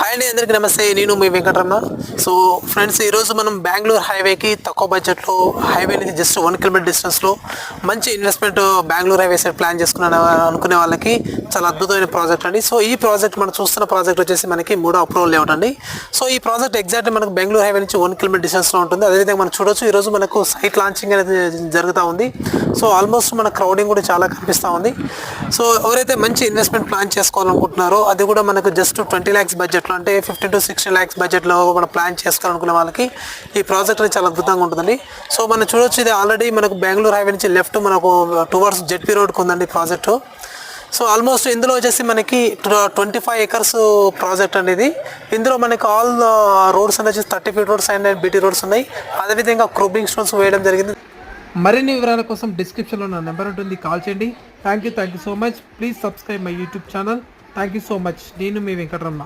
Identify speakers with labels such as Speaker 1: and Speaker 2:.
Speaker 1: Hi అండి, అందరికీ నమస్తే. నేను మీ వెంకటరమణ. సో ఫ్రెండ్స్, ఈరోజు మనం బెంగళూరు హైవేకి తక్కువ బడ్జెట్లో హైవే నుంచి జస్ట్ 1 కిలోమీటర్ డిస్టెన్స్లో మంచి investment Bengaluru highway side plan అనుకునే వాళ్ళకి చాలా అద్భుతమైన ప్రాజెక్ట్ అండి. సో ఈ ప్రాజెక్ట్ మనం చూస్తున్న ప్రాజెక్ట్ వచ్చేసి మనకి 3వ అప్రూవల్ లేఅవుట్ అండి. సో ఈ ప్రాజెక్ట్ ఎగ్జాక్ట్లీ మనకు బెంగళూరు హైవే నుంచి 1 కిలోమీటర్ డిస్టెన్స్లో ఉంటుంది. అదేవిధంగా మనం చూడొచ్చు, ఈరోజు మనకు సైట్ లాంచింగ్ అనేది జరుగుతూ ఉంది. సో ఆల్మోస్ట్ మన క్రౌడింగ్ కూడా చాలా కనిపిస్తూ ఉంది. సో ఎవరైతే మంచి ఇన్వెస్ట్మెంట్ ప్లాన్ చేసుకోవాలనుకుంటున్నారో, అది కూడా మనకు జస్ట్ 20 lakhs బడ్జెట్లో, అంటే 15 to 16 lakhs బడ్జెట్లో మనం ప్లాన్ చేసుకోవాలనుకునే వాళ్ళకి ఈ ప్రాజెక్ట్ చాలా అద్భుతంగా ఉంటుందండి. సో మనం చూడొచ్చు, ఇది ఆల్రెడీ మనకు బెంగళూరు హైవే నుంచి లెఫ్ట్ మనకు టువర్డ్స్ జెడ్పీ రోడ్కి ఉందండి ప్రాజెక్టు. సో ఆల్మోస్ట్ ఇందులో వచ్చేసి మనకి 25 acres ప్రాజెక్ట్ అనేది. ఇందులో మనకి ఆల్ రోడ్స్ అనేది వచ్చేసి 30 feet roads and BT roads ఉన్నాయి. అదేవిధంగా క్రూబింగ్ స్టోన్స్ వేయడం జరిగింది. మరిన్ని వివరాల కోసం డిస్క్రిప్షన్లో నా నెంబర్ ఉంటుంది, కాల్ చేయండి. Thank you so much. Please subscribe my YouTube channel. Thank you so much. నేను మీ వెంకటరమణ.